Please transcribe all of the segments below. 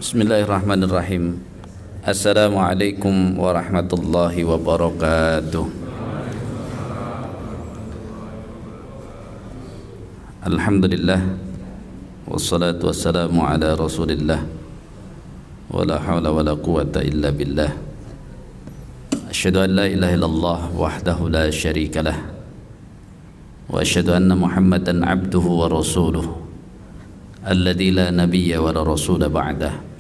Bismillahirrahmanirrahim. Assalamualaikum warahmatullahi wabarakatuh. Alhamdulillah, wassalatu wassalamu ala rasulillah, wala hawla wala quwata illa billah. Asyhadu an la ilaha illallah wahdahu la syarika lah, wa asyhadu anna Muhammadan abduhu wa rasuluh alladzi la nabiyya wa la rasula ba'dah.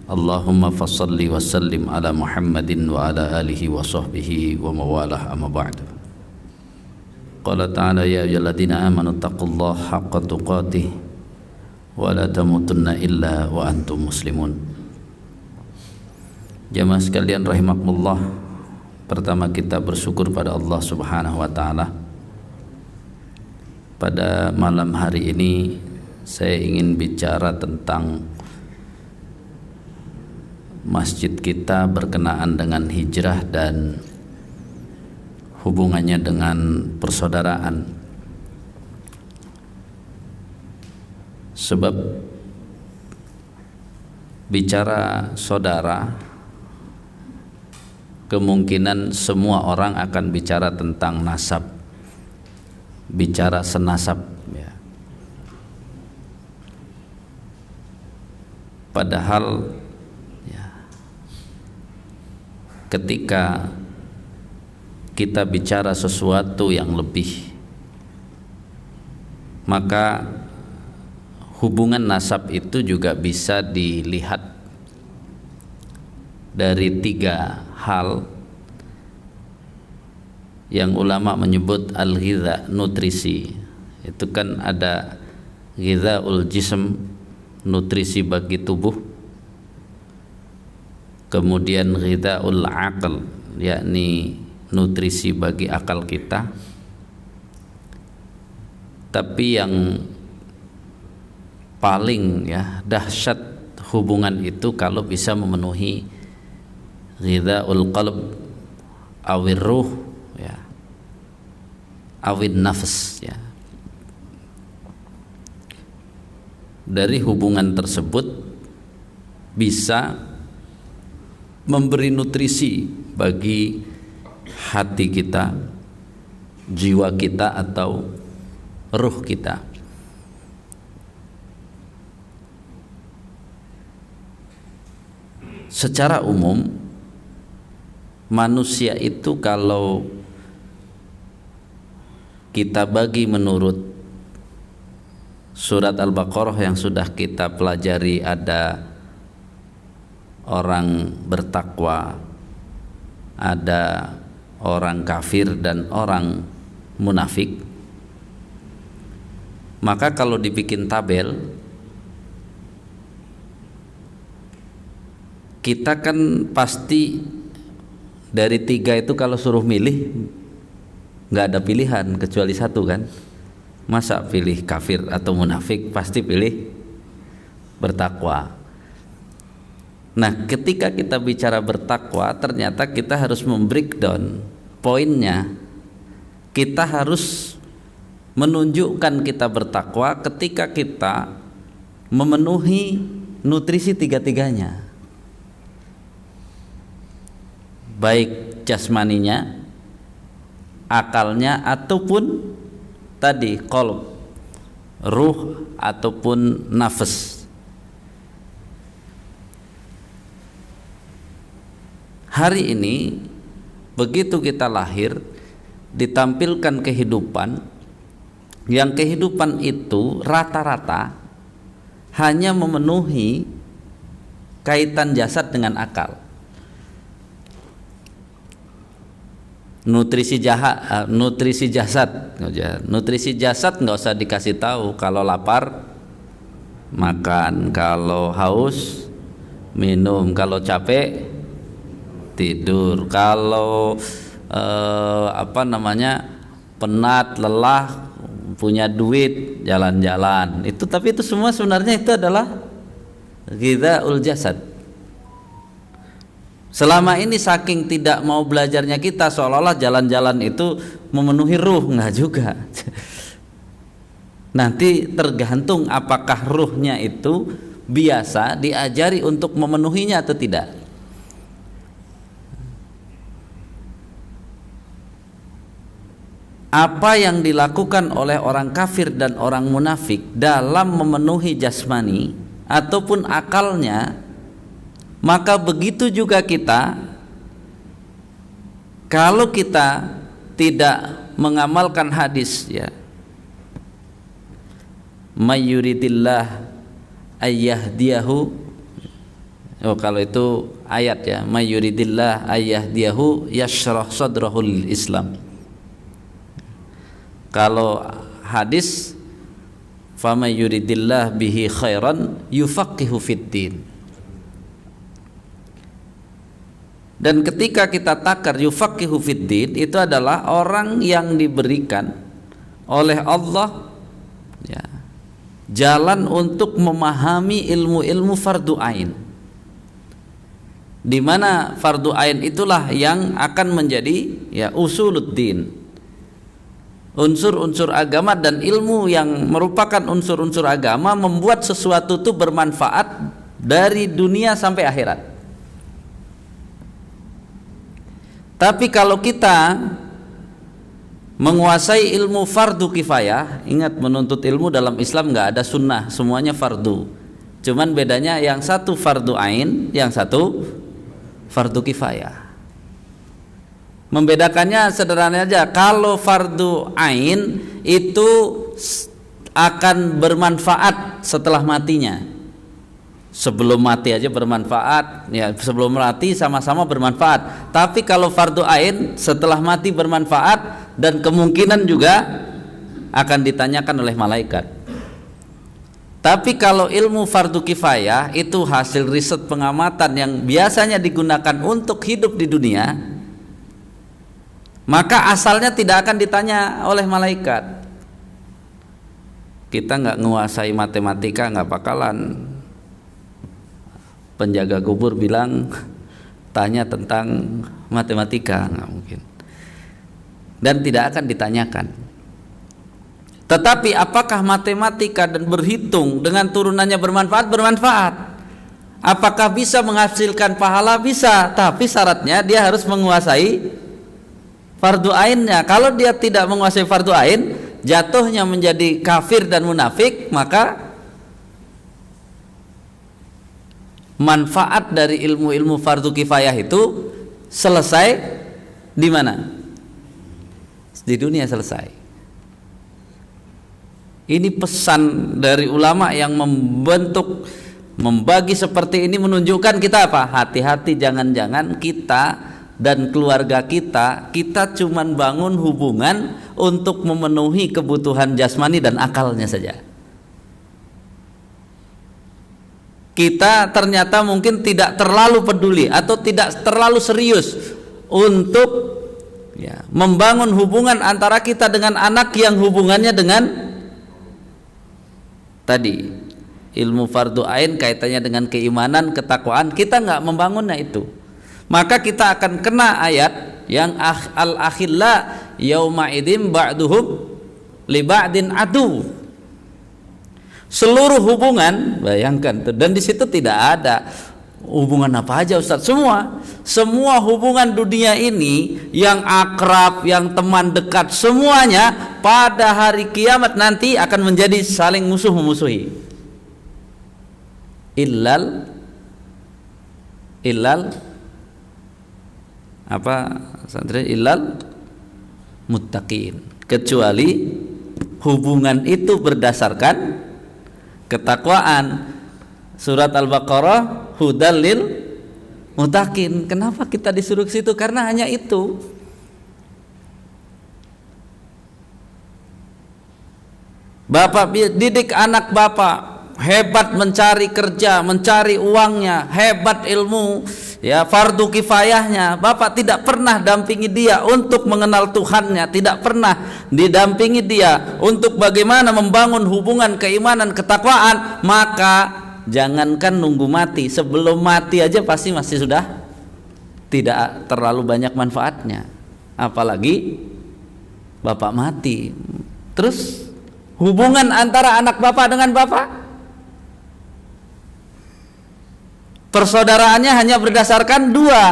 Allahumma fassalli wa sallim ala Muhammadin wa ala alihi wa sahbihi wa mawalah, amma ba'du. Qala ta'ala ya ayyuhalladzina amanu taqullaha haqqa tuqatih wa la tamutunna illa wa antum muslimun. Jamaah sekalian rahimakumullah, pertama kita bersyukur pada Allah Subhanahu wa taala. Pada malam hari ini saya ingin bicara tentang masjid kita berkenaan dengan hijrah dan hubungannya dengan persaudaraan. Sebab bicara saudara, kemungkinan semua orang akan bicara tentang nasab, bicara senasab ya. Padahal ya, ketika kita bicara sesuatu yang lebih, maka hubungan nasab itu juga bisa dilihat dari tiga hal yang ulama menyebut al-ghidha, nutrisi. Itu kan ada ghidhaul jism, nutrisi bagi tubuh, kemudian ghidhaul aql, yakni nutrisi bagi akal kita. Tapi yang paling ya dahsyat hubungan itu kalau bisa memenuhi ghidhaul qalb awir ruh ya, awin nafs ya. Dari hubungan tersebut bisa memberi nutrisi bagi hati kita, jiwa kita atau ruh kita. Secara umum manusia itu kalau kita bagi menurut surat Al-Baqarah yang sudah kita pelajari, ada orang bertakwa, ada orang kafir dan orang munafik. Maka kalau dibikin tabel, kita kan pasti dari tiga itu kalau suruh milih nggak ada pilihan kecuali satu kan. Masa pilih kafir atau munafik? Pasti pilih bertakwa. Nah, ketika kita bicara bertakwa, ternyata kita harus membreakdown poinnya. Kita harus menunjukkan kita bertakwa ketika kita memenuhi nutrisi tiga-tiganya, baik jasmaninya, akalnya, ataupun tadi qalb, ruh ataupun nafas. Hari ini begitu kita lahir, ditampilkan kehidupan yang kehidupan itu rata-rata hanya memenuhi kaitan jasad dengan akal. Nutrisi jasad nggak usah dikasih tahu. Kalau lapar makan, kalau haus minum, kalau capek tidur, kalau penat, lelah, punya duit, jalan-jalan. Tapi itu semua sebenarnya itu adalah ghidhaul jasad. Selama ini saking tidak mau belajarnya kita, seolah-olah jalan-jalan itu memenuhi ruh, enggak juga. Nanti tergantung apakah ruhnya itu biasa diajari untuk memenuhinya atau tidak? Apa yang dilakukan oleh orang kafir dan orang munafik dalam memenuhi jasmani ataupun akalnya, maka begitu juga kita, kalau kita tidak mengamalkan hadis, ya, mayyuridillah ayyahdiyahu, kalau itu ayat, ya, mayyuridillah ayyahdiyahu yashrah sadrahul Islam. Kalau hadis famay yuridillah bihi khairan yufaqihu fiddin. Dan ketika kita takar yufaqihu fiddin, itu adalah orang yang diberikan oleh Allah, ya, jalan untuk memahami ilmu-ilmu fardu ain, di mana fardu ain itulah yang akan menjadi, ya, usuluddin, unsur-unsur agama, dan ilmu yang merupakan unsur-unsur agama membuat sesuatu itu bermanfaat dari dunia sampai akhirat. Tapi kalau kita menguasai ilmu fardu kifayah, ingat, menuntut ilmu dalam Islam nggak ada sunnah, semuanya fardu. Cuman bedanya yang satu fardu ain, yang satu fardu kifayah. Membedakannya sederhana aja. Kalau fardu ain itu akan bermanfaat setelah matinya. Sebelum mati aja bermanfaat, ya, sebelum mati sama-sama bermanfaat. Tapi kalau fardu ain setelah mati bermanfaat, dan kemungkinan juga akan ditanyakan oleh malaikat. Tapi kalau ilmu fardu kifayah itu hasil riset pengamatan yang biasanya digunakan untuk hidup di dunia, maka asalnya tidak akan ditanya oleh malaikat. Kita nggak menguasai matematika, nggak bakalan penjaga kubur bilang tanya tentang matematika, nggak mungkin, dan tidak akan ditanyakan. Tetapi apakah matematika dan berhitung dengan turunannya bermanfaat? Bermanfaat. Apakah bisa menghasilkan pahala? Bisa, tapi syaratnya dia harus menguasai fardu ainnya. Kalau dia tidak menguasai fardu ain, jatuhnya menjadi kafir dan munafik, maka manfaat dari ilmu-ilmu fardu kifayah itu selesai di mana? Di dunia selesai. Ini pesan dari ulama yang membagi seperti ini, menunjukkan kita apa? Hati-hati, jangan-jangan kita dan keluarga kita cuman bangun hubungan untuk memenuhi kebutuhan jasmani dan akalnya saja. Kita ternyata mungkin tidak terlalu peduli atau tidak terlalu serius untuk, ya, membangun hubungan antara kita dengan anak yang hubungannya dengan tadi ilmu fardu ain, kaitannya dengan keimanan, ketakwaan. Kita nggak membangunnya itu, maka kita akan kena ayat yang al-akhilla yauma idzin ba'duhum li ba'din adu. Seluruh hubungan, bayangkan tuh, dan di situ tidak ada hubungan apa aja, Ustaz, semua hubungan dunia ini yang akrab, yang teman dekat, semuanya pada hari kiamat nanti akan menjadi saling musuh-memusuhi. Illal apa santri? Illal muttaqin, kecuali hubungan itu berdasarkan ketakwaan. Surat Al-Baqarah, hudal lil muttaqin. Kenapa kita disuruh ke situ? Karena hanya itu. Bapak didik anak bapak hebat mencari kerja, mencari uangnya, hebat ilmu, ya, fardu kifayahnya. Bapak tidak pernah dampingi dia untuk mengenal Tuhannya, tidak pernah didampingi dia untuk bagaimana membangun hubungan keimanan, ketakwaan, maka jangankan nunggu mati, sebelum mati aja pasti masih sudah tidak terlalu banyak manfaatnya, apalagi bapak mati. Terus hubungan antara anak bapak dengan bapak Persaudaraannya hanya berdasarkan dua.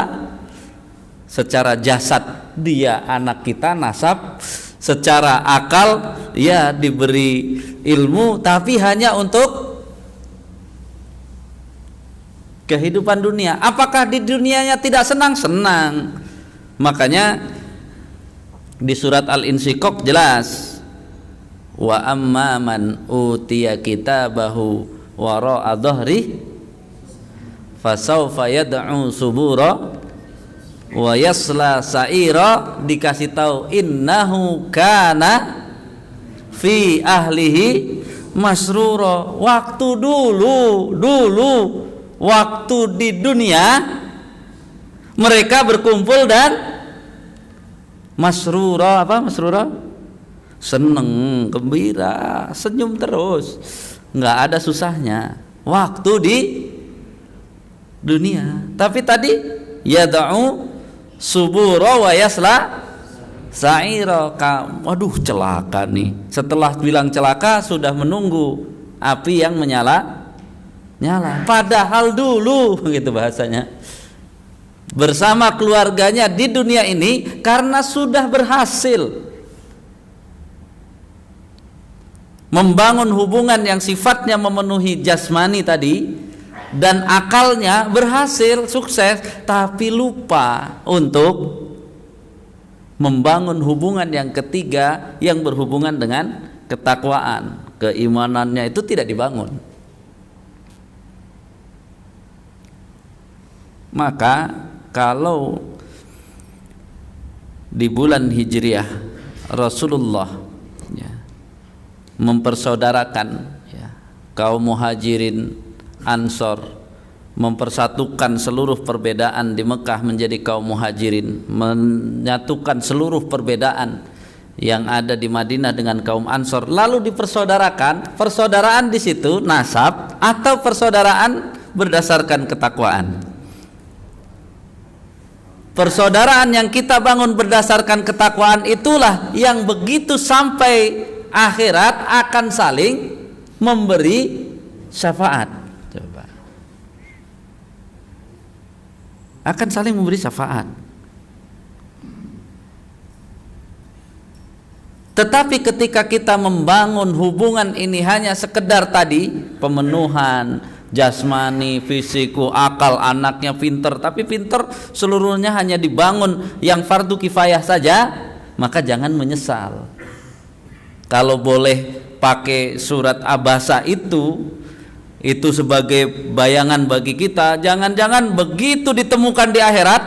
Secara jasad dia anak kita, nasab. Secara akal ya diberi ilmu, tapi hanya untuk kehidupan dunia. Apakah di dunianya tidak senang? Senang. Makanya di surat Al-Insyiqaq jelas, wa amma man utiya kitabahu wara'a dhahri fasawfa yad'u subura wa yasla sa'ira. Dikasih tahu innahu kana fi ahlihi masrura. Waktu dulu waktu di dunia mereka berkumpul dan masrura. Apa masrura? Seneng, gembira, senyum terus, nggak ada susahnya waktu di dunia. Tapi tadi yad'u subura wa yasla sa'ira. Waduh, celaka nih. Setelah bilang celaka sudah menunggu api yang nyala. Padahal dulu begitu bahasanya, bersama keluarganya di dunia ini karena sudah berhasil membangun hubungan yang sifatnya memenuhi jasmani tadi, dan akalnya berhasil sukses, tapi lupa untuk membangun hubungan yang ketiga yang berhubungan dengan ketakwaan. Keimanannya itu tidak dibangun. Maka kalau di bulan Hijriah Rasulullah mempersaudarakan kaum muhajirin ansor, mempersatukan seluruh perbedaan di Mekah menjadi kaum muhajirin, menyatukan seluruh perbedaan yang ada di Madinah dengan kaum ansor, lalu dipersaudarakan. Persaudaraan di situ nasab atau persaudaraan berdasarkan ketakwaan? Persaudaraan yang kita bangun berdasarkan ketakwaan itulah yang begitu sampai akhirat akan saling memberi syafaat. Coba. Akan saling memberi syafaat. Tetapi ketika kita membangun hubungan ini hanya sekedar tadi pemenuhan jasmani, fisiku, akal, anaknya pinter, tapi pinter seluruhnya hanya dibangun yang fardu kifayah saja, maka jangan menyesal. Kalau boleh pakai surat Abasa itu sebagai bayangan bagi kita, jangan-jangan begitu ditemukan di akhirat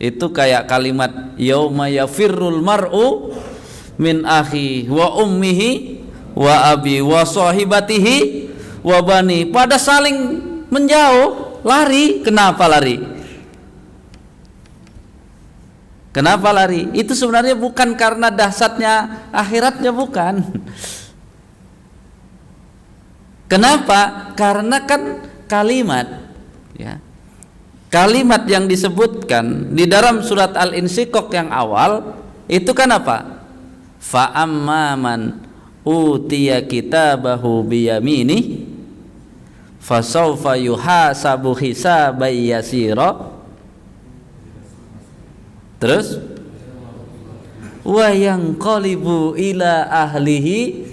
itu kayak kalimat yauma yafirrul mar'u min akhi wa ummihi wa abi wa sahibatihi wa bani. Pada saling menjauh, lari. Kenapa lari? Kenapa lari? Itu sebenarnya bukan karena dahsyatnya akhiratnya, bukan. Kenapa? Karena kan kalimat kalimat yang disebutkan di dalam surat Al-Insyiqaq yang awal itu kan apa? Fa amman utiya kitabahu biyamini fasawfa yuhasabu hisaban yasira. Terus wa yanqalibu ila ahlihi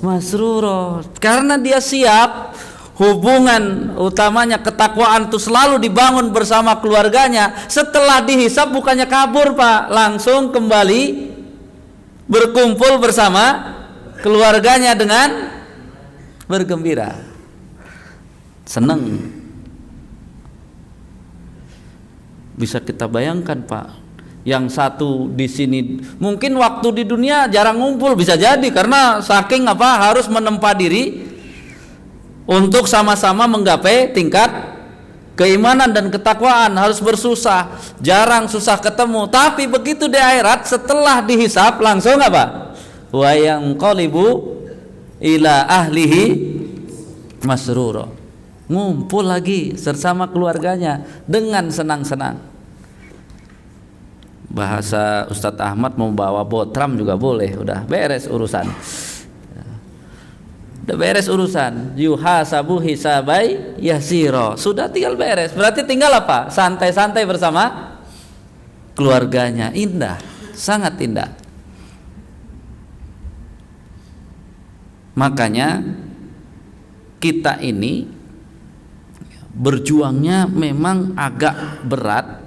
masrura. Karena dia siap, hubungan utamanya ketakwaan itu selalu dibangun bersama keluarganya. Setelah dihisab bukannya kabur, Pak, langsung kembali berkumpul bersama keluarganya dengan bergembira, senang. Bisa kita bayangkan, Pak, yang satu di sini mungkin waktu di dunia jarang ngumpul, bisa jadi karena saking harus menempa diri untuk sama-sama menggapai tingkat keimanan dan ketakwaan, harus bersusah, jarang susah ketemu. Tapi begitu di akhirat setelah dihisab langsung apa? Wa yanqalibu ila ahlihi masrura. Ngumpul lagi bersama keluarganya dengan senang-senang. Bahasa Ustadz Ahmad mau bawa botram juga boleh, udah beres urusan. Udah beres urusan, yuhasabu hisabai yasiro, sudah tinggal beres. Berarti tinggal apa? Santai-santai bersama keluarganya. Indah, sangat indah. Makanya kita ini berjuangnya memang agak berat.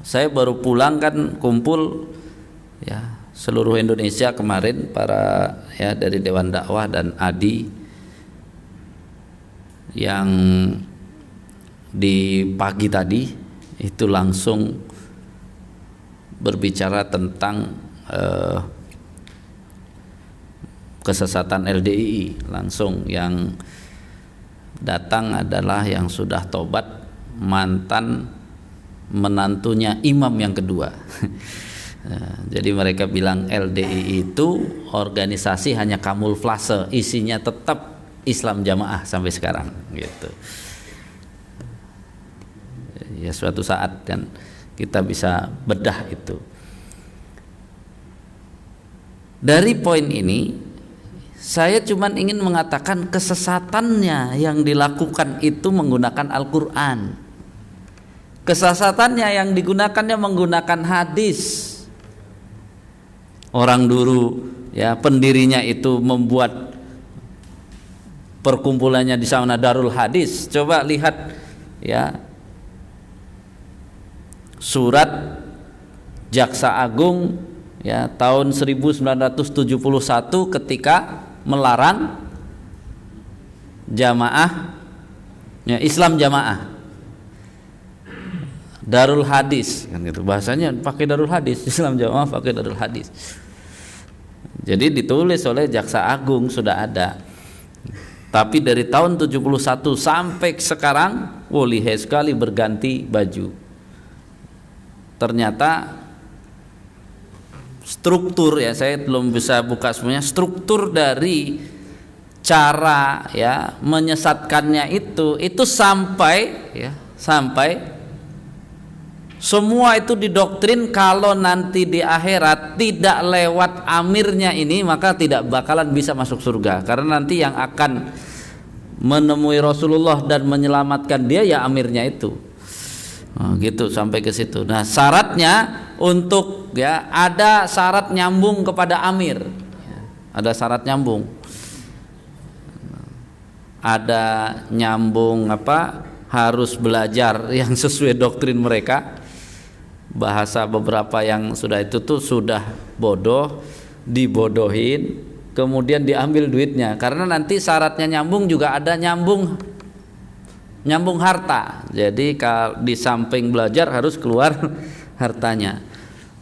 Saya baru pulang kan, kumpul ya seluruh Indonesia kemarin, para ya dari Dewan Dakwah dan ADI, yang di pagi tadi itu langsung berbicara tentang kesesatan LDII. Langsung yang datang adalah yang sudah tobat, mantan menantunya imam yang kedua. Jadi mereka bilang LDII itu organisasi hanya kamuflase, isinya tetap Islam Jamaah sampai sekarang gitu. Ya suatu saat kan kita bisa bedah itu. Dari poin ini saya cuma ingin mengatakan kesesatannya yang dilakukan itu menggunakan Al-Quran. Kesesatannya yang digunakannya menggunakan hadis. Orang dulu ya pendirinya itu membuat perkumpulannya di sana Darul Hadis. Coba lihat ya surat Jaksa Agung ya tahun 1971 ketika melarang jamaah ya Islam jamaah. Darul Hadis kan gitu bahasanya, pakai Darul Hadis, Islam Jamaah pakai Darul Hadis. Jadi ditulis oleh Jaksa Agung, sudah ada. Tapi dari tahun 71 sampai sekarang lihai sekali berganti baju. Ternyata struktur ya, saya belum bisa buka semuanya, struktur dari cara ya menyesatkannya itu sampai ya sampai semua itu didoktrin kalau nanti di akhirat tidak lewat amirnya ini maka tidak bakalan bisa masuk surga, karena nanti yang akan menemui Rasulullah dan menyelamatkan dia ya amirnya itu. Gitu sampai ke situ. Nah, syaratnya untuk ya ada syarat nyambung kepada amir. Ada syarat nyambung. Ada nyambung apa? Harus belajar yang sesuai doktrin mereka. Bahasa beberapa yang sudah itu tuh sudah bodoh, dibodohin, kemudian diambil duitnya. Karena nanti syaratnya nyambung juga ada nyambung harta. Jadi kalau di samping belajar harus keluar hartanya.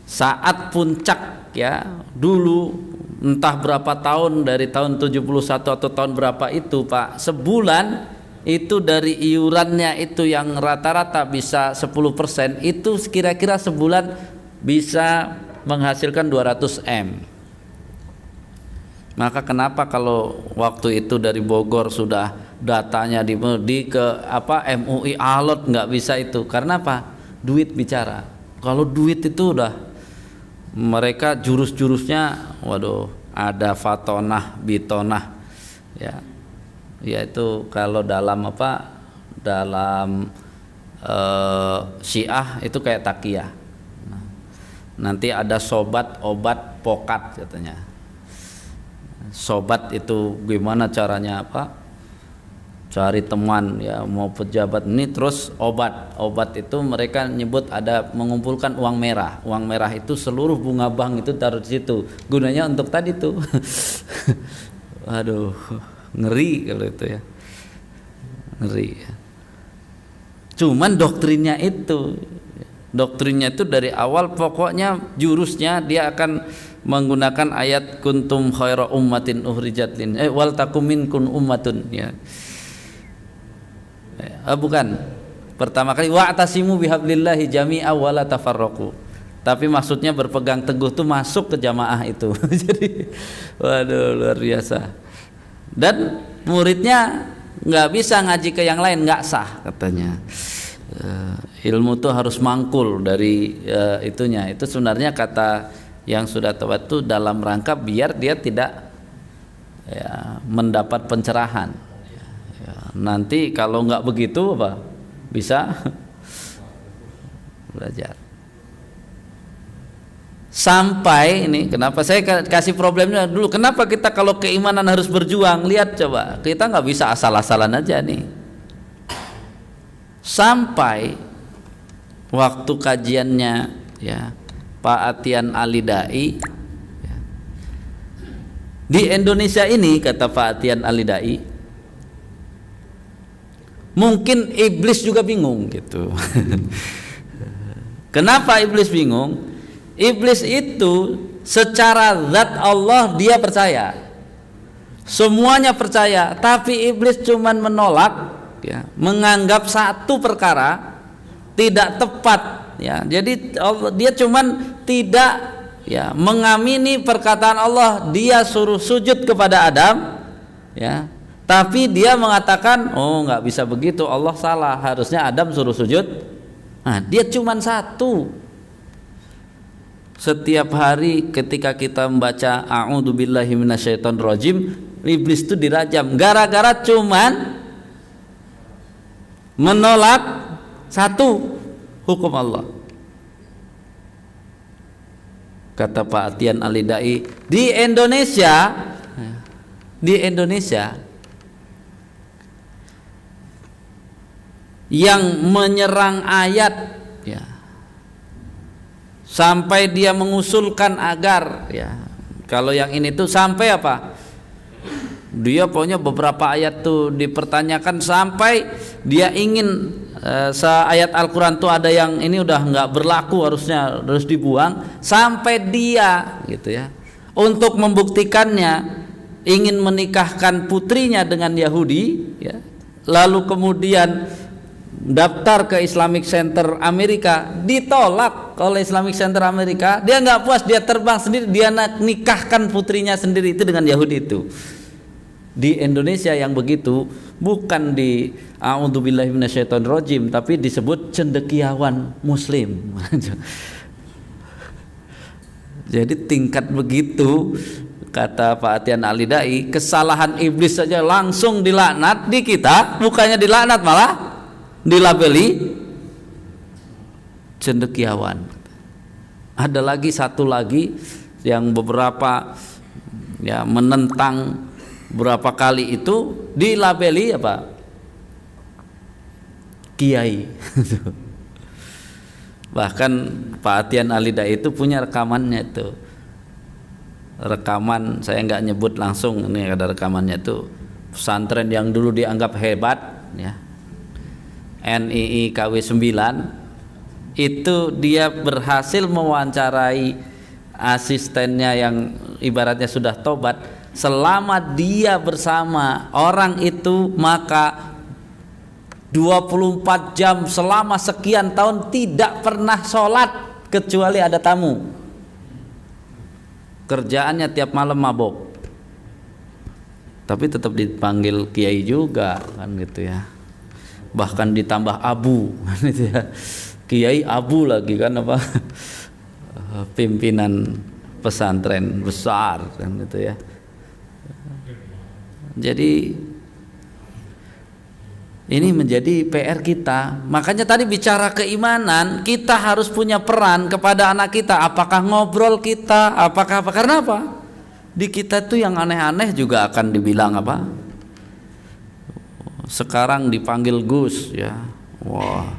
Saat puncak ya dulu entah berapa tahun, dari tahun 71 atau tahun berapa itu Pak, sebulan itu dari iurannya itu yang rata-rata bisa 10%, itu kira-kira sebulan bisa menghasilkan 200 M. Maka kenapa kalau waktu itu dari Bogor sudah datanya di ke apa MUI alot nggak bisa itu, karena apa? Duit bicara. Kalau duit itu udah mereka jurus-jurusnya, waduh, ada fatonah, bitonah, ya. Yaitu kalau dalam apa? Dalam Syiah itu kayak takiyah. Nanti ada sobat, obat, pokat katanya. Sobat itu gimana caranya apa? Cari teman ya, mau pejabat ini, terus obat itu mereka nyebut ada mengumpulkan uang merah. Uang merah itu seluruh bunga bank itu taruh di situ. Gunanya untuk tadi tuh. Aduh, ngeri kalau itu ya. Ngeri ya. Cuman doktrinnya itu dari awal pokoknya jurusnya dia akan menggunakan ayat kuntum khaira ummatin ukhrijat lin wal takum minkum ummatun ya. Bukan. Pertama kali wa'tasimu bihablillahi jami'a wa la tafarraqu. Tapi maksudnya berpegang teguh tuh masuk ke jamaah itu. Jadi waduh luar biasa. Dan muridnya nggak bisa ngaji ke yang lain, nggak sah katanya. Ilmu tuh harus mangkul dari itunya. Itu sebenarnya kata yang sudah tobat tuh dalam rangka biar dia tidak ya, mendapat pencerahan. Ya, nanti kalau nggak begitu apa bisa belajar. Sampai ini kenapa saya kasih problemnya dulu, kenapa kita kalau keimanan harus berjuang. Lihat coba, kita nggak bisa asal-asalan aja nih. Sampai waktu kajiannya ya Pak Atian Alidai ya, di Indonesia ini, kata Pak Atian Alidai, mungkin iblis juga bingung gitu. Kenapa iblis bingung? Iblis itu secara zat Allah dia percaya, semuanya percaya, tapi iblis cuman menolak ya, menganggap satu perkara tidak tepat ya. Jadi dia cuman tidak ya mengamini perkataan Allah. Dia suruh sujud kepada Adam ya, tapi dia mengatakan oh nggak bisa begitu, Allah salah, harusnya Adam suruh sujud. Nah, dia cuman satu. Setiap hari ketika kita membaca a'udzubillahi minasyaitonirrajim, iblis itu dirajam gara-gara cuman menolak satu hukum Allah. Kata Pak Atian Alidai, di Indonesia yang menyerang ayat ya, sampai dia mengusulkan agar ya, kalau yang ini tuh sampai apa, dia pokoknya beberapa ayat tuh dipertanyakan sampai dia ingin seayat Al-Quran tuh ada yang ini udah nggak berlaku, harus dibuang, sampai dia gitu ya untuk membuktikannya ingin menikahkan putrinya dengan Yahudi ya, lalu kemudian daftar ke Islamic Center Amerika, ditolak oleh Islamic Center Amerika. Dia nggak puas, dia terbang sendiri, dia nikahkan putrinya sendiri itu dengan Yahudi itu. Di Indonesia yang begitu bukan di a'udzubillahi minasyaitonirrajim, tapi disebut cendekiawan muslim. Jadi tingkat begitu, kata Pak Atian Alidai, kesalahan iblis saja langsung dilaknat. Di kita bukannya dilaknat, malah dilabeli cendekiawan. Ada lagi satu lagi yang beberapa ya menentang berapa kali itu dilabeli apa? Kiai. Bahkan Pak Atian Alidai itu punya rekamannya itu. Rekaman, saya nggak nyebut langsung, ini ada rekamannya itu. Pesantren yang dulu dianggap hebat ya, NII KW 9, itu dia berhasil mewawancarai asistennya yang ibaratnya sudah tobat. Selama dia bersama orang itu, maka 24 jam selama sekian tahun tidak pernah sholat kecuali ada tamu. Kerjaannya tiap malam mabok, tapi tetap dipanggil kiai juga kan gitu ya. Bahkan ditambah abu gitu ya. Kiai abu lagi kan apa, pimpinan pesantren besar kan gitu ya. Jadi ini menjadi PR kita. Makanya tadi bicara keimanan, kita harus punya peran kepada anak kita. Apakah ngobrol kita, apakah apa? Karena apa? Di kita tuh yang aneh-aneh juga akan dibilang apa? Sekarang dipanggil Gus ya. Wah,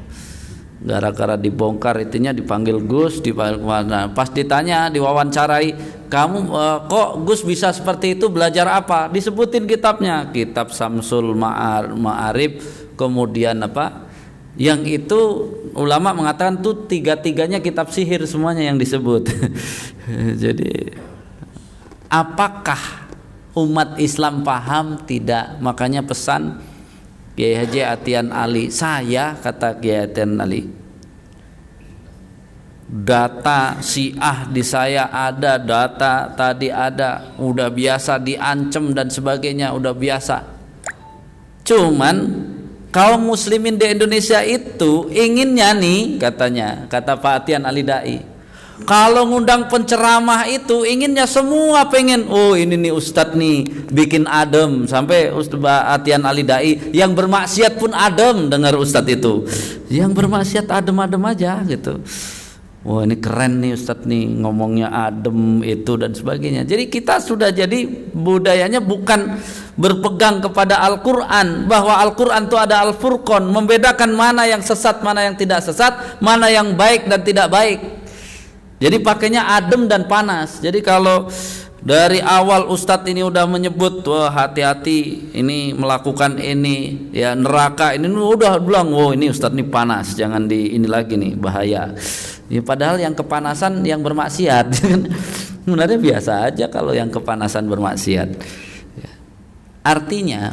gara-gara dibongkar itunya dipanggil Gus, dipanggil kemana? Pas ditanya, diwawancarai, kamu kok Gus bisa seperti itu, belajar apa? Disebutin kitabnya, kitab Samsul Ma'arif, kemudian apa? Yang itu ulama mengatakan tuh tiga-tiganya kitab sihir semuanya yang disebut. Jadi apakah umat Islam paham? Tidak. Makanya pesan Kiai Haji Atian Ali, saya kata Kiai Atian Ali, data Syiah di saya ada, data tadi ada, udah biasa diancam dan sebagainya, udah biasa. Cuman kaum muslimin di Indonesia itu inginnya nih, katanya, kata Pak Atian Alidai, Kalau ngundang penceramah itu inginnya semua pengen, oh ini nih ustadz nih bikin adem, sampai Ustadz Atian Ali Dai yang bermaksiat pun adem dengar ustadz itu. Yang bermaksiat adem-adem aja gitu. Wah ini keren nih ustadz nih ngomongnya adem itu dan sebagainya. Jadi kita sudah jadi budayanya bukan berpegang kepada Al-Quran, bahwa Al-Quran itu ada Al-Furqan, membedakan mana yang sesat, mana yang tidak sesat, mana yang baik dan tidak baik. Jadi pakainya adem dan panas. Jadi kalau dari awal ustadz ini udah menyebut, wah hati-hati ini melakukan ini ya neraka ini, udah bilang, oh ini ustadz ini panas, jangan di ini lagi nih bahaya. Ya, padahal yang kepanasan yang bermaksiat. Sebenarnya biasa aja kalau yang kepanasan bermaksiat. Ya. Artinya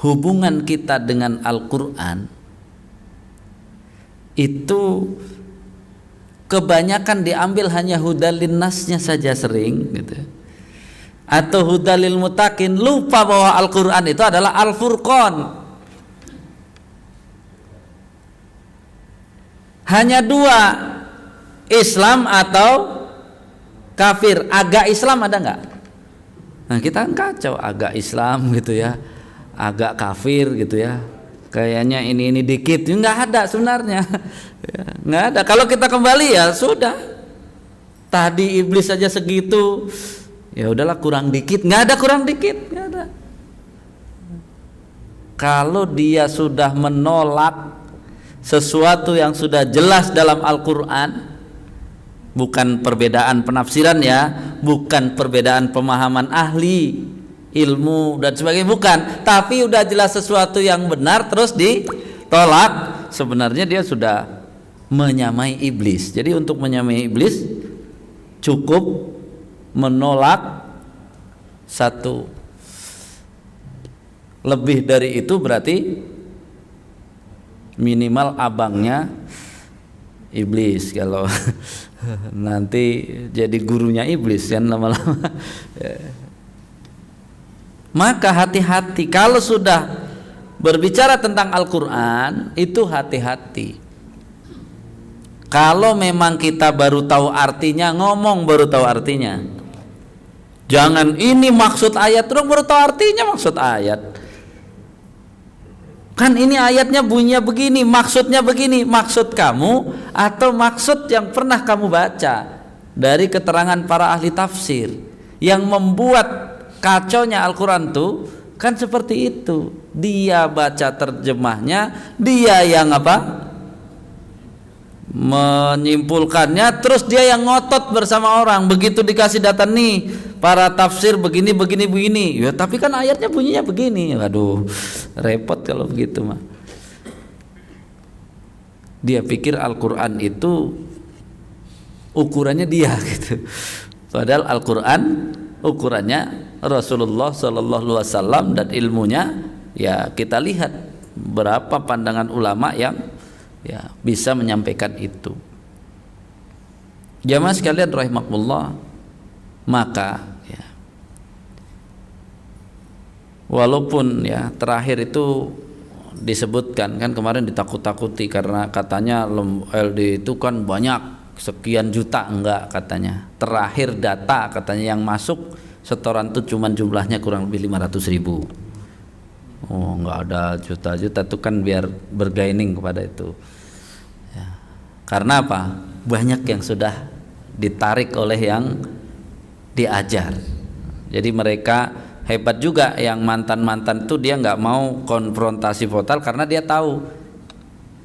hubungan kita dengan Al-Quran itu kebanyakan diambil hanya hudalin nasnya saja sering gitu. Atau hudalil mutakin, lupa bahwa Al-Quran itu adalah Al-Furqan. Hanya dua, Islam atau kafir. Agak Islam ada nggak? Nah kita kan kacau, agak Islam gitu ya, agak kafir gitu ya. Kayaknya ini dikit, nggak ada sebenarnya. Ya, nggak ada. Kalau kita kembali ya sudah. Tadi iblis saja segitu, ya udahlah kurang dikit. Nggak ada kurang dikit, nggak ada. Kalau dia sudah menolak sesuatu yang sudah jelas dalam Al-Quran, bukan perbedaan penafsiran ya, bukan perbedaan pemahaman ahli ilmu dan sebagainya, bukan, tapi udah jelas sesuatu yang benar terus ditolak, sebenarnya dia sudah menyamai iblis. Jadi untuk menyamai iblis cukup menolak satu, lebih dari itu berarti minimal abangnya iblis. Kalau nanti jadi gurunya iblis kan lama-lama. Maka hati-hati kalau sudah berbicara tentang Al-Quran itu hati-hati. Kalau memang kita baru tahu artinya, ngomong baru tahu artinya. Jangan ini maksud ayat, terus baru tahu artinya maksud ayat. Kan ini ayatnya bunyinya begini, maksudnya begini. Maksud kamu atau maksud yang pernah kamu baca dari keterangan para ahli tafsir. Yang membuat kacaunya Al-Quran tuh kan seperti itu. Dia baca terjemahnya, dia yang menyimpulkannya, terus dia yang ngotot bersama orang. Begitu dikasih data nih para tafsir begini ya, tapi kan ayatnya bunyinya begini. Waduh, repot kalau begitu mah. Dia pikir Al-Quran itu ukurannya dia gitu. Padahal Al-Quran ukurannya Rasulullah Sallallahu Alaihi Wasallam, dan ilmunya ya kita lihat berapa pandangan ulama yang ya bisa menyampaikan itu. Jamaah sekalian rahimakumullah, maka ya, walaupun ya terakhir itu disebutkan kan kemarin ditakut-takuti karena katanya LD itu kan banyak sekian juta, enggak katanya. Terakhir data katanya yang masuk setoran itu cuman jumlahnya kurang lebih 500.000. Oh, enggak ada juta-juta, itu kan biar bergaining kepada itu. Ya. Karena apa? Banyak yang sudah ditarik oleh yang diajar. Jadi mereka hebat juga, yang mantan-mantan itu dia nggak mau konfrontasi frontal karena dia tahu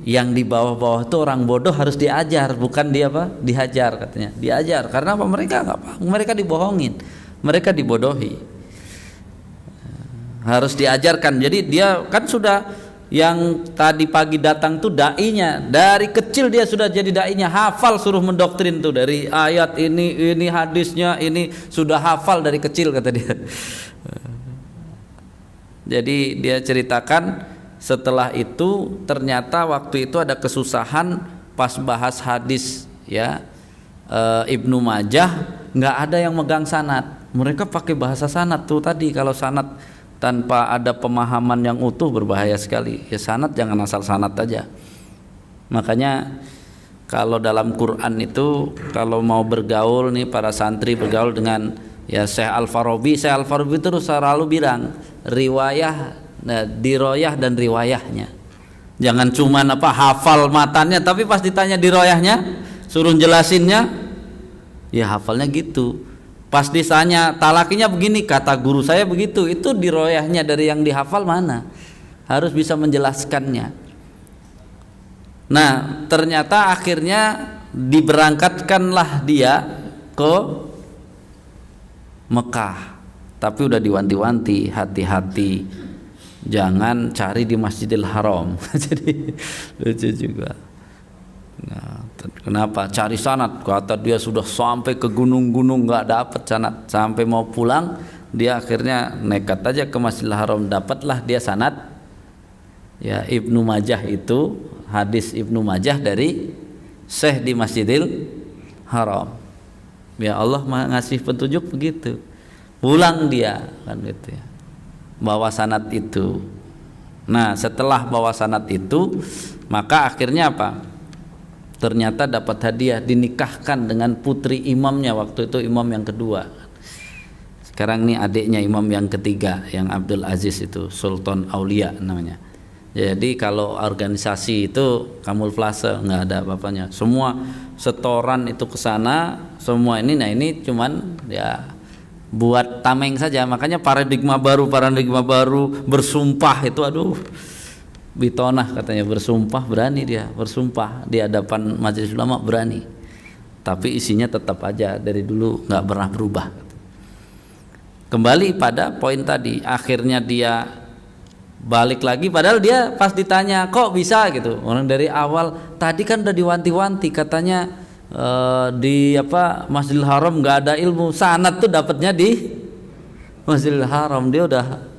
yang di bawah-bawah itu orang bodoh harus diajar, bukan dia dihajar katanya. Diajar karena apa? Mereka nggak paham, mereka dibohongin, mereka dibodohi, harus diajarkan. Jadi dia kan sudah, yang tadi pagi datang tuh dainya, dari kecil dia sudah jadi dainya, hafal, suruh mendoktrin tuh dari ayat ini hadisnya ini sudah hafal dari kecil kata dia. Jadi dia ceritakan setelah itu ternyata waktu itu ada kesusahan pas bahas hadis ya, Ibnu Majah nggak ada yang megang sanad, mereka pakai bahasa sanad tuh tadi. Kalau sanad tanpa ada pemahaman yang utuh berbahaya sekali. Ya sanad jangan asal sanad aja. Makanya Kalau dalam Quran itu kalau mau bergaul nih para santri bergaul dengan ya Syekh Al-Farabi itu selalu bilang riwayah, diroyah dan riwayahnya. Jangan cuman hafal matanya, tapi pas ditanya diroyahnya suruh jelasinnya ya hafalnya gitu. Pas ditanya talakinya begini, kata guru saya begitu, itu diroyahnya dari yang dihafal mana? Harus bisa menjelaskannya. Nah, ternyata akhirnya diberangkatkanlah dia ke Mekah. Tapi udah diwanti-wanti, hati-hati jangan cari di Masjidil Haram. Jadi lucu juga. Nah, kenapa cari sanad? Kata dia sudah sampai ke gunung-gunung nggak dapat sanad, sampai mau pulang dia akhirnya nekat aja ke Masjidil Haram, dapatlah dia sanad ya Ibnu Majah, itu hadis Ibnu Majah dari Syekh di Masjidil Haram. Ya Allah ngasih petunjuk begitu, pulang dia kan gitu ya, bawa sanad itu. Nah, setelah bawa sanad itu maka akhirnya apa? Ternyata dapat hadiah, dinikahkan dengan putri imamnya, waktu itu imam yang kedua. Sekarang ini adiknya imam yang ketiga, yang Abdul Aziz itu, Sultan Aulia namanya. Jadi kalau organisasi itu kamuflase, nggak ada bapaknya. Semua setoran itu ke sana, semua ini. Nah ini cuman ya buat tameng saja. Makanya paradigma baru bersumpah itu, aduh. Bitonah katanya, bersumpah berani dia, bersumpah di hadapan majelis ulama berani, tapi isinya tetap aja dari dulu nggak pernah berubah. Kembali pada poin tadi, akhirnya dia balik lagi, padahal dia pas ditanya kok bisa gitu, orang dari awal tadi kan udah diwanti-wanti katanya di Masjidil Haram nggak ada ilmu, sanad tuh dapatnya di Masjidil Haram. Dia udah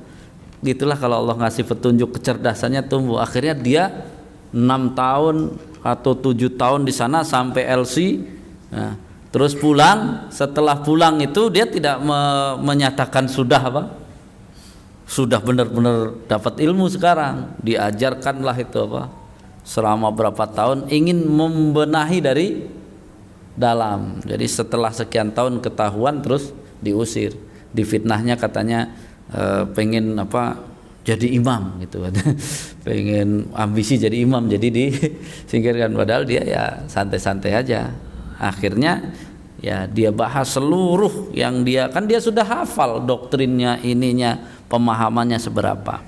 gitulah, kalau Allah ngasih petunjuk, kecerdasannya tumbuh. Akhirnya dia 6 tahun atau 7 tahun di sana sampai LC. Nah, terus pulang. Setelah pulang itu dia tidak menyatakan sudah sudah benar-benar dapat ilmu sekarang. Diajarkanlah itu selama berapa tahun, ingin membenahi dari dalam. Jadi setelah sekian tahun ketahuan, terus diusir. Difitnahnya katanya pengen jadi imam gitu. Pengen ambisi jadi imam, jadi disingkirkan, padahal dia ya santai-santai aja. Akhirnya ya dia bahas seluruh yang dia sudah hafal doktrinnya, ininya, pemahamannya seberapa.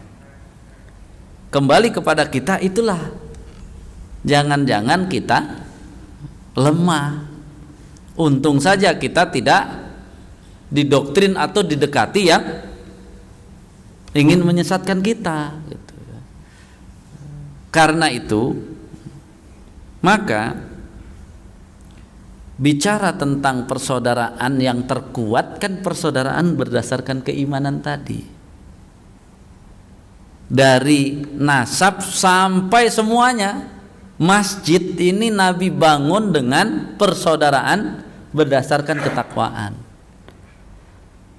Kembali kepada kita, itulah jangan-jangan kita lemah. Untung saja kita tidak didoktrin atau didekati yang ingin menyesatkan kita gitu. Karena itu maka bicara tentang persaudaraan yang terkuat, kan persaudaraan berdasarkan keimanan tadi, dari nasab sampai semuanya. Masjid ini Nabi bangun dengan persaudaraan berdasarkan ketakwaan.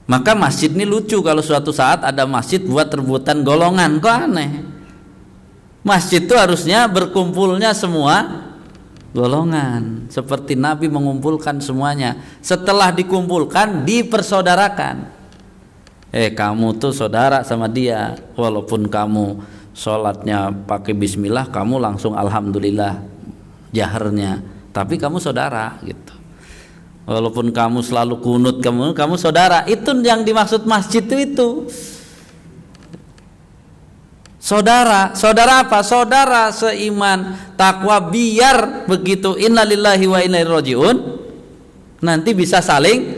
Maka masjid ini lucu, kalau suatu saat ada masjid buat rebutan golongan, kok aneh. Masjid itu harusnya berkumpulnya semua golongan, seperti Nabi mengumpulkan semuanya. Setelah dikumpulkan, dipersaudarakan. Kamu tuh saudara sama dia, walaupun kamu sholatnya pakai bismillah, kamu langsung alhamdulillah jaharnya, tapi kamu saudara gitu. Walaupun kamu selalu kunut, kamu saudara. Itu yang dimaksud masjid itu. Saudara apa? Saudara seiman, takwa, biar begitu innalillahi wa inna ilaihi rajiun nanti bisa saling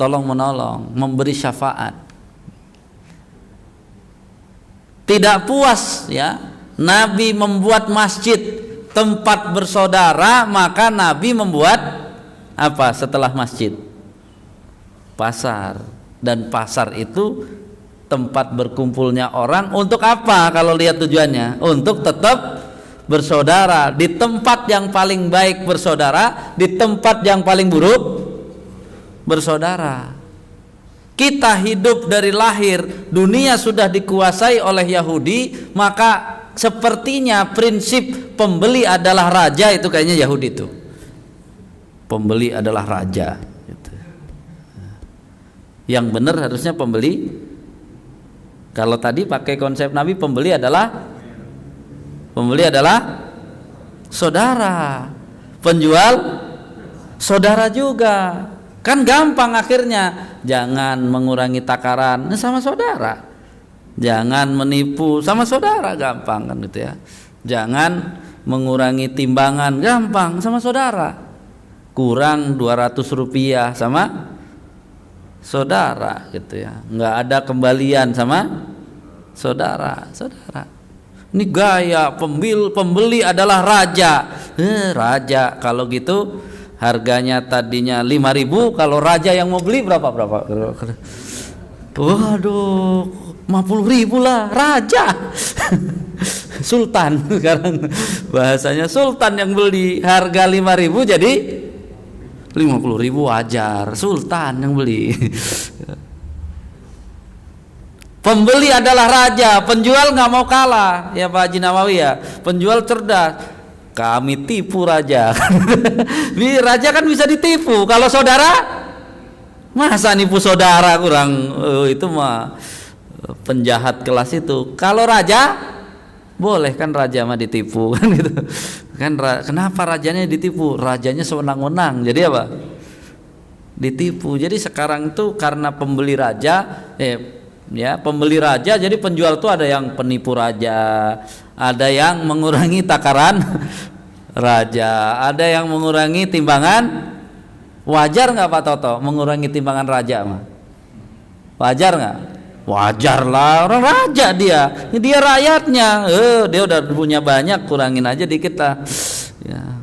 tolong menolong, memberi syafaat. Tidak puas ya, Nabi membuat masjid tempat bersaudara, maka Nabi membuat apa setelah masjid? Pasar. Dan pasar itu tempat berkumpulnya orang untuk apa? Kalau lihat tujuannya, untuk tetap bersaudara. Di tempat yang paling baik bersaudara, di tempat yang paling buruk bersaudara. Kita hidup dari lahir, dunia sudah dikuasai oleh Yahudi, maka sepertinya prinsip pembeli adalah raja itu kayaknya Yahudi itu. Pembeli adalah raja gitu. Yang benar harusnya pembeli, kalau tadi pakai konsep Nabi, pembeli adalah saudara, penjual saudara juga. Kan gampang akhirnya, jangan mengurangi takaran sama saudara, jangan menipu sama saudara, gampang kan gitu ya. Jangan mengurangi timbangan, gampang sama saudara. Kurang 200 rupiah sama saudara gitu ya, nggak ada kembalian sama saudara. Ini gaya pembeli adalah raja. Raja kalau gitu harganya tadinya 5.000, kalau raja yang mau beli berapa? Waduh, 50.000 lah raja. Sultan sekarang bahasanya, sultan yang beli, harga 5.000 jadi 50.000 wajar, sultan yang beli. Pembeli adalah raja, penjual nggak mau kalah ya Pak Haji Nawawi ya. Penjual cerdas, kami tipu raja. Raja kan bisa ditipu. Kalau saudara, masa nipu saudara, kurang itu mah penjahat kelas itu. Kalau raja, boleh kan raja mah ditipu kan gitu. Kan kenapa rajanya ditipu? Rajanya sewenang-wenang. Jadi apa? Ditipu. Jadi sekarang itu karena pembeli raja, pembeli raja, jadi penjual tuh ada yang penipu raja, ada yang mengurangi takaran raja, ada yang mengurangi timbangan. Wajar nggak Pak Toto mengurangi timbangan raja mah? Wajar nggak? Wajar lah, orang raja dia rakyatnya, dia udah punya banyak, kurangin aja dikit lah ya.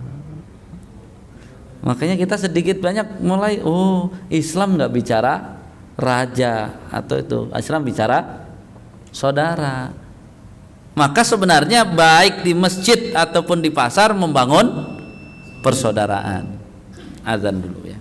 Makanya kita sedikit banyak mulai, Islam nggak bicara raja atau itu, Islam bicara saudara. Maka sebenarnya baik di masjid ataupun di pasar membangun persaudaraan. Azan dulu ya.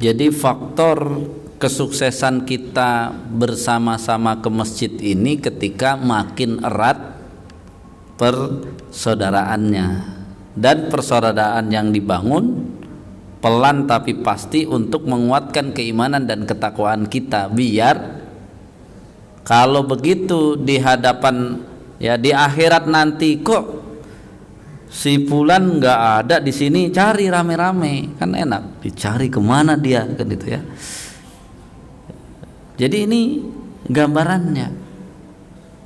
Jadi faktor kesuksesan kita bersama-sama ke masjid ini ketika makin erat persaudaraannya, dan persaudaraan yang dibangun pelan tapi pasti untuk menguatkan keimanan dan ketakwaan kita, biar kalau begitu di hadapan, ya di akhirat nanti, kok si fulan nggak ada di sini, cari rame-rame, kan enak dicari kemana dia, kan gitu ya. Jadi ini gambarannya.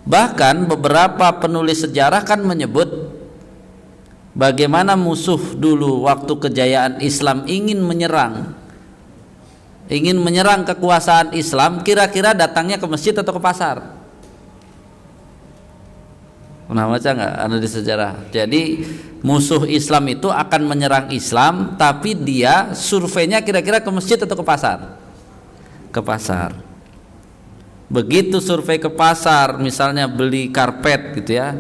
Bahkan beberapa penulis sejarah kan menyebut bagaimana musuh dulu waktu kejayaan Islam ingin menyerang kekuasaan Islam, kira-kira datangnya ke masjid atau ke pasar? Pernah baca nggak analis sejarah? Jadi musuh Islam itu akan menyerang Islam, tapi dia surveinya kira-kira ke masjid atau ke pasar? Ke pasar. Begitu survei ke pasar, misalnya beli karpet gitu ya,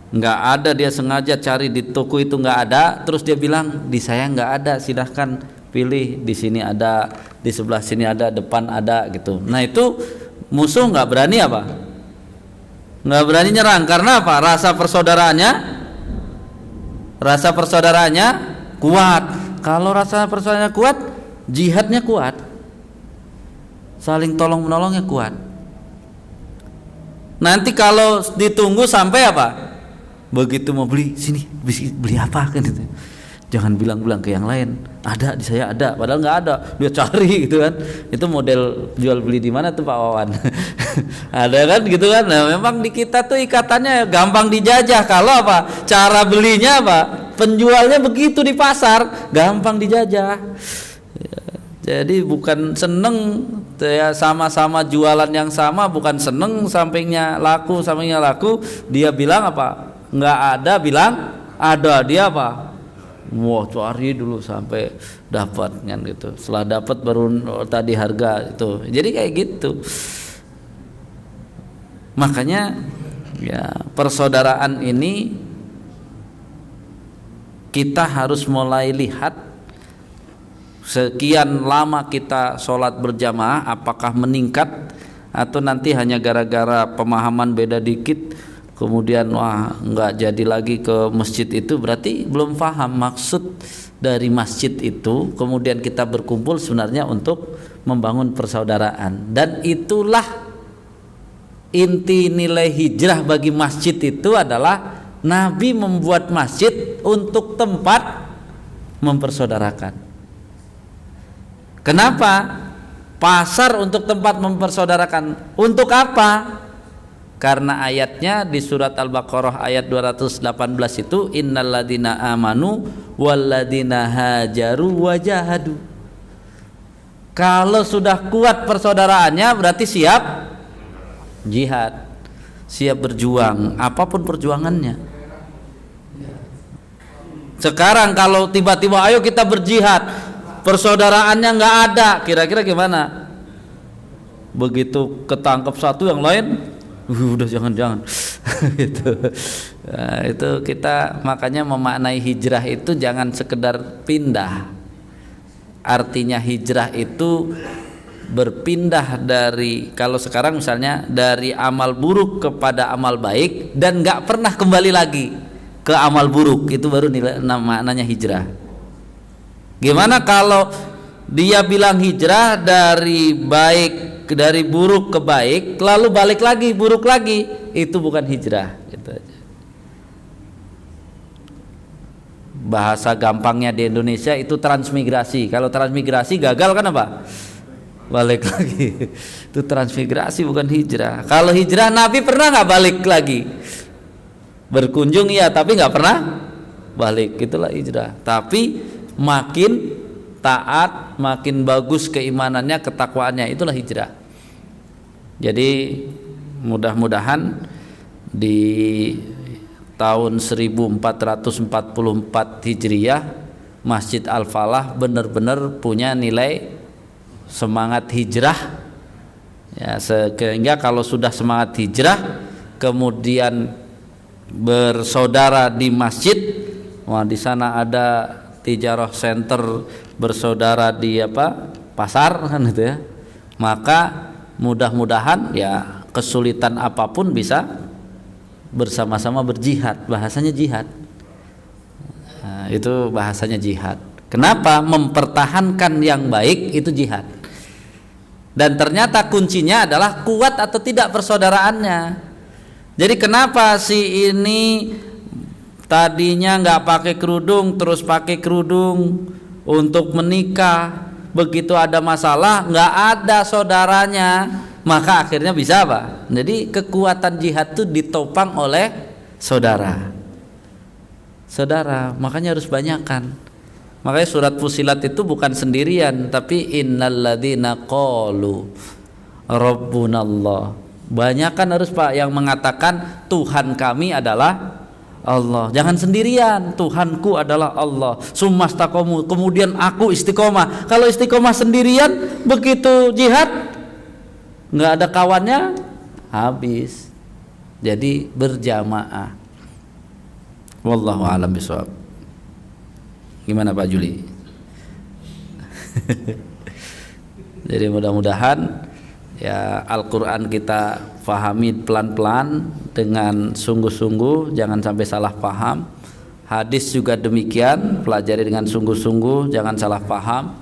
nggak ada, dia sengaja cari di toko itu nggak ada, terus dia bilang di saya nggak ada, silahkan pilih, di sini ada, di sebelah sini ada, depan ada gitu. Nah itu musuh nggak berani apa? Nggak berani nyerang, karena apa? Rasa persaudaraannya kuat. Kalau rasa persaudaraannya kuat, jihadnya kuat, saling tolong menolongnya kuat. Nanti kalau ditunggu sampai apa? Begitu mau beli, sini beli apa kan gitu. Jangan bilang-bilang ke yang lain, ada di saya ada, padahal nggak ada, dia cari gitu kan. Itu model jual beli di mana tuh Pak Wawan? Ada kan gitu kan. Nah, memang di kita tuh ikatannya gampang dijajah. Kalau apa? Cara belinya apa? Penjualnya begitu di pasar, gampang dijajah. Jadi bukan seneng ya, sama-sama jualan yang sama, bukan seneng sampingnya laku, dia bilang apa? Nggak ada, bilang ada, dia apa? Wah, cari dulu sampai dapat kan gitu. Setelah dapat baru tadi harga itu. Jadi kayak gitu. Makanya ya persaudaraan ini kita harus mulai lihat sekian lama kita sholat berjamaah, apakah meningkat atau nanti hanya gara-gara pemahaman beda dikit kemudian wah nggak jadi lagi ke masjid. Itu berarti belum paham maksud dari masjid itu. Kemudian kita berkumpul sebenarnya untuk membangun persaudaraan, dan itulah inti nilai hijrah bagi masjid. Itu adalah Nabi membuat masjid untuk tempat mempersaudarakan. Kenapa? Pasar untuk tempat mempersaudarakan. Untuk apa? Karena ayatnya di surat Al-Baqarah ayat 218 itu innalladzina amanu walladzina hajaru wajahadu. Kalau sudah kuat persaudaraannya berarti siap jihad, siap berjuang, apapun perjuangannya. Sekarang kalau tiba-tiba ayo kita berjihad, persaudaraannya nggak ada, kira-kira gimana? Begitu ketangkep satu yang lain, udah jangan gitu. Nah, itu kita makanya memaknai hijrah itu jangan sekedar pindah. Artinya hijrah itu berpindah dari, kalau sekarang misalnya dari amal buruk kepada amal baik dan nggak pernah kembali lagi ke amal buruk, itu baru nilai maknanya hijrah. Gimana kalau dia bilang hijrah dari baik, dari buruk ke baik, lalu balik lagi buruk lagi, itu bukan hijrah. Gitu aja. Bahasa gampangnya di Indonesia itu transmigrasi. Kalau transmigrasi gagal kan apa? Balik lagi. Itu transmigrasi bukan hijrah. Kalau hijrah, Nabi pernah nggak balik lagi? Berkunjung iya, tapi nggak pernah balik. Itulah hijrah. Tapi makin taat, makin bagus keimanannya, ketakwaannya, itulah hijrah. Jadi mudah-mudahan di tahun 1444 Hijriyah Masjid Al-Falah benar-benar punya nilai semangat hijrah ya, sehingga kalau sudah semangat hijrah kemudian bersaudara di masjid, wah di sana ada tijarah center, bersaudara di pasar kan gitu ya, maka mudah-mudahan ya kesulitan apapun bisa bersama-sama berjihad. Bahasanya jihad, nah, itu bahasanya jihad. Kenapa? Mempertahankan yang baik itu jihad. Dan ternyata kuncinya adalah kuat atau tidak persaudaraannya. Jadi kenapa si ini tadinya nggak pakai kerudung terus pakai kerudung untuk menikah, begitu ada masalah nggak ada saudaranya, maka akhirnya bisa apa? Jadi kekuatan jihad itu ditopang oleh saudara. Saudara, makanya harus banyakkan. Makanya surat Fusilat itu bukan sendirian, tapi innalladzina qalu rabbunallah. Banyakan harus Pak yang mengatakan Tuhan kami adalah Allah. Jangan sendirian, Tuhanku adalah Allah. Sumastaqomu, kemudian aku istiqomah. Kalau istiqomah sendirian, begitu jihad nggak ada kawannya, habis. Jadi berjamaah. Wallahu a'lam bishawab. Gimana Pak Juli? Jadi mudah-mudahan ya Al-Quran kita pahami pelan-pelan dengan sungguh-sungguh, jangan sampai salah paham. Hadis juga demikian, pelajari dengan sungguh-sungguh, jangan salah paham.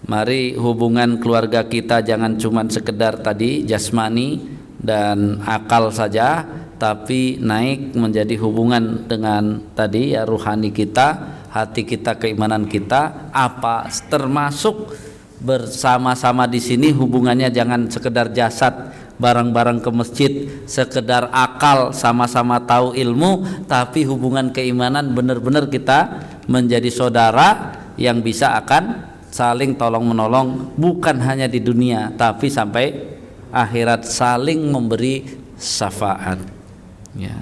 Mari hubungan keluarga kita jangan cuma sekedar tadi jasmani dan akal saja, tapi naik menjadi hubungan dengan tadi ya ruhani kita, hati kita, keimanan kita, apa termasuk bersama-sama di sini hubungannya jangan sekedar jasad bareng-bareng ke masjid, sekedar akal sama-sama tahu ilmu, tapi hubungan keimanan benar-benar kita menjadi saudara yang bisa akan saling tolong menolong, bukan hanya di dunia tapi sampai akhirat, saling memberi syafaat ya.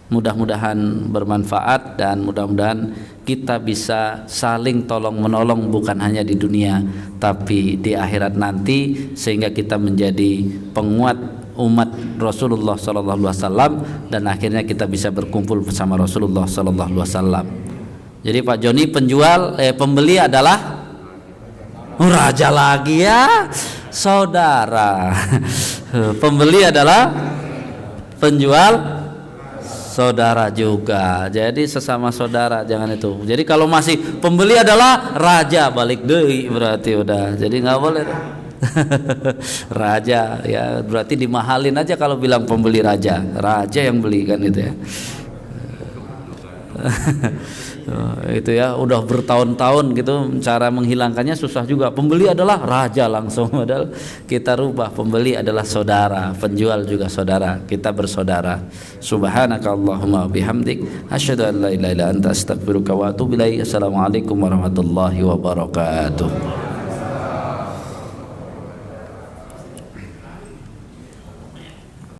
Mudah-mudahan bermanfaat dan mudah-mudahan kita bisa saling tolong menolong bukan hanya di dunia tapi di akhirat nanti, sehingga kita menjadi penguat umat Rasulullah sallallahu alaihi wasallam dan akhirnya kita bisa berkumpul bersama Rasulullah sallallahu alaihi wasallam. Jadi Pak Joni pembeli adalah raja lagi ya, saudara. Pembeli adalah penjual saudara juga. Jadi sesama saudara, jangan itu. Jadi kalau masih pembeli adalah raja, balik deui berarti udah. Jadi nggak boleh. Raja ya berarti dimahalin aja kalau bilang pembeli raja. Raja yang beli kan itu ya. Itu ya udah bertahun-tahun gitu, cara menghilangkannya susah juga. Pembeli adalah raja langsung, padahal kita rubah, pembeli adalah saudara, penjual juga saudara, kita bersaudara. Subhanakallahumma bihamdik asyhadu an la ilaha illa anta astaghfiruka wa atubu ilaik. Assalamualaikum warahmatullahi wabarakatuh.